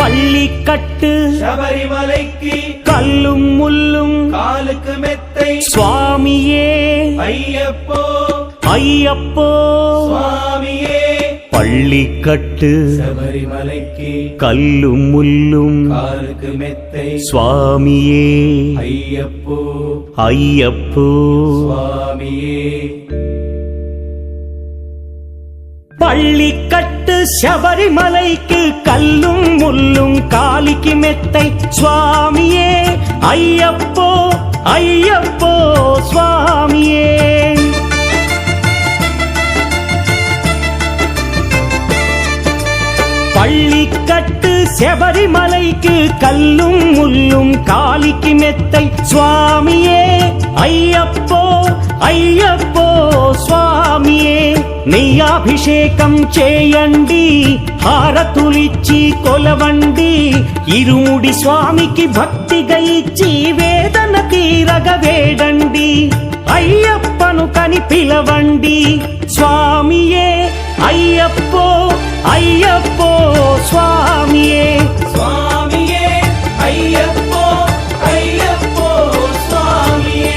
பள்ளிக்கட்டு சபரிமலைக்கு கல்லும் முள்ளும் காலுக்கு மெத்தை சுவாமியே ஐயப்போ ஐயப்போ சுவாமியே பள்ளிக்கட்டு சபரிமலைக்கு கல்லும் முள்ளும் காலுக்கு மெத்தை சுவாமியே ஐயப்போ ஐயப்போ சுவாமியே பள்ளிக்கட்டு சபரிமலைக்கு கல்லும் முள்ளும் காலிக்கு மெத்தை சுவாமியே ஐயப்போ ஐயப்போ சுவாமியே பள்ளிக்கட்டு சபரிமலைக்கு கல்லும் முள்ளும் காலிக்கு மெத்தை சுவாமியே ஐயப்போ ஐயப்போ స్వామియే నెయ్యాభిషేకం చేయండి హారతులిచ్చి కొలవండి ఇరుముడి స్వామికి భక్తిగా ఇచ్చి వేదన తీరగ వేడండి అయ్యప్పను కని పిలవండి స్వామియే అయ్యప్పో అయ్యప్పో స్వామియే స్వామియే అయ్యప్పో అయ్యప్పో స్వామియే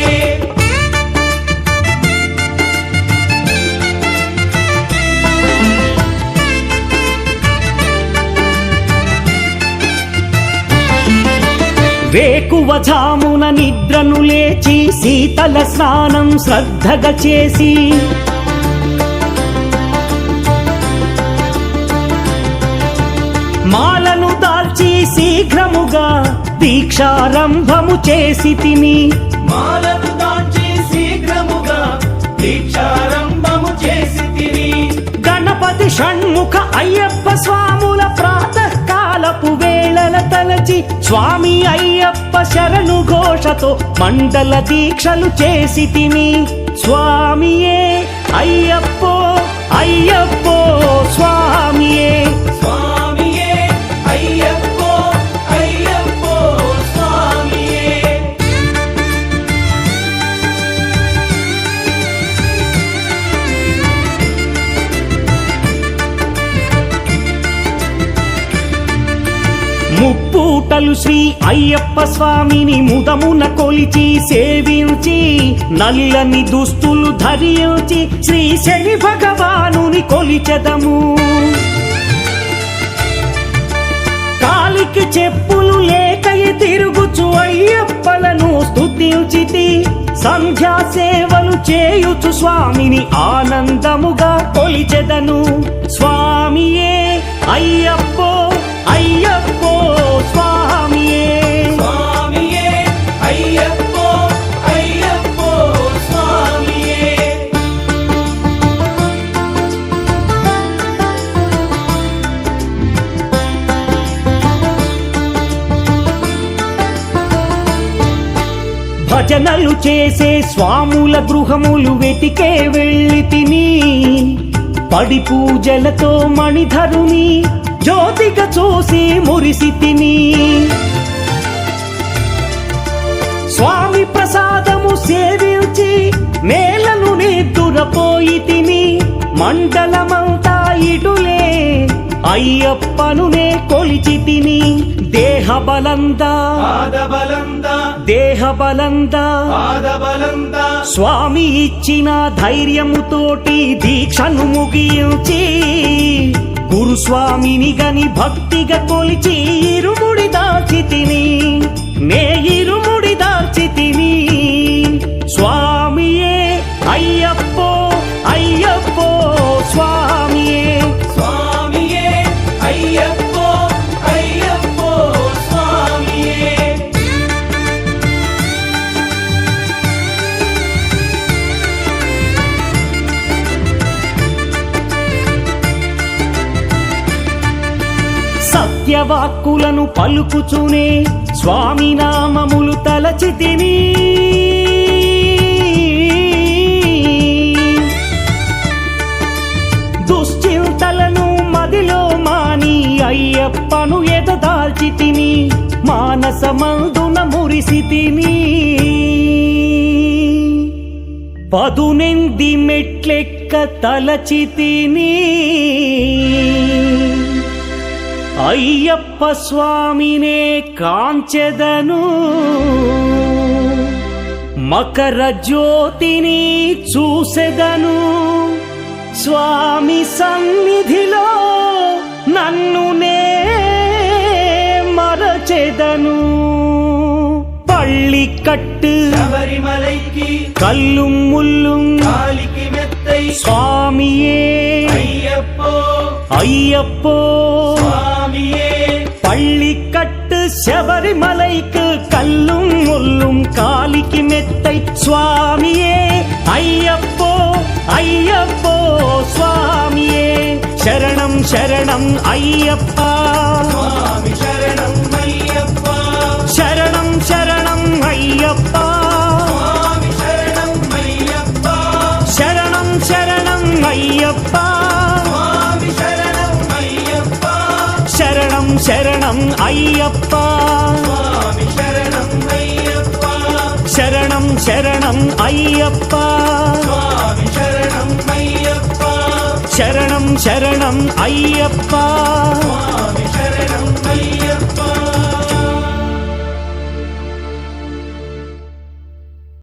వేకువజామున నిద్రను లేచి శీతల స్నానం శ్రద్ధగా చేసి మాలను దాల్చి శీఘ్రముగా దీక్షారంభము చేసి తిని మాలను దాల్చి శీఘ్రముగా దీక్షారంభము చేసి తిని గణపతి షణ్ముఖ అయ్యప్ప స్వాముల ప్రాతకాలపు వేళల తలచి స్వామి అయ్యప్ప శరణు ఘోషతో మండల దీక్షలు చేసి తిని స్వామియే అయ్యప్పో అయ్యప్పో స్వామియే స్వామియే అయ్యప్పో అయ్యప్పో స్వామియే ముప్పూటలు శ్రీ అయ్యప్ప స్వామిని ముదమున కొలిచి సేవించి నల్లని దుస్తులు ధరించి శ్రీ శని భగవానుని కొలిచెదము కాలికి చెప్పులు లేకయి తిరుగుచు అయ్యప్పలను స్తుతించితి సంధ్యా సేవలు చేయుచు స్వామిని ఆనందముగా కొలిచెదను స్వామియే అయ్యప్పో అయ్యప్పో స్వామియే స్వామియే అయ్యప్పో అయ్యప్పో స్వామియే భజనలు చేసే స్వాముల గృహములు వెతికే వెళ్ళి తిని పడి పూజలతో మణిధరుని జ్యోతిగా చూసి మురిసి తిని స్వామి ప్రసాదము సేవించి నేలను నిద్దురపోయి తిని మండలమంతా ఇటులే అయ్యప్పనునే కొలిచి తిని దేహబలందా దేహబలందా స్వామి ఇచ్చిన ధైర్యముతోటి దీక్షను ముగించి గురుస్వామిని గని భక్తిగా కొలిచి ఇరుముడి దాల్చి తిని నే ఇరుముడి దాల్చి తిని స్వామియే అయ్యప్పో అయ్యప్పో స్వామియే స్వామియే అయ్యప్పో అయ్యప్పో స్వామియే సత్యవాక్కులను పలుకుచునే స్వామి నామములు తలచి తిని దుశ్చింతలను మదిలో మాని అయ్యప్పను ఎదదాల్చి తిని మానసమందున మురిసి తిని పదునెంది మెట్లెక్క తలచి తిని అయ్యప్ప స్వామినే కాంచెదను మకర జ్యోతిని చూసెదను స్వామి సన్నిధిలో నన్ను నే మరచెదను పళ్ళి కట్టు శబరిమలైకి కల్లుం ముల్లుం కాలికి మెత్తై స్వామియే అయ్యప్పో అయ్యప్పో స్వామియే பள்ளிக்கட்டு శబరిమలైக்கு கல்லும் முள்ளும் காலிக்கு மெத்தை சுவாமியே ஐயப்போ ஐயப்போ சுவாமியே శరణం శరణం అయ్యప్పా స్వామి శరణం అయ్యప్ప శరణం శరణం అయ్యప్పా స్వామి శరణం అయ్యప్ప శరణం శరణం అయ్యప్పా స్వామి శరణం అయ్యప్ప శరణం శరణం అయ్యప్పా స్వామి శరణం అయ్యప్ప శరణం శరణం అయ్యప్పా స్వామి శరణం అయ్యప్ప శరణం శరణం అయ్యప్పా స్వామి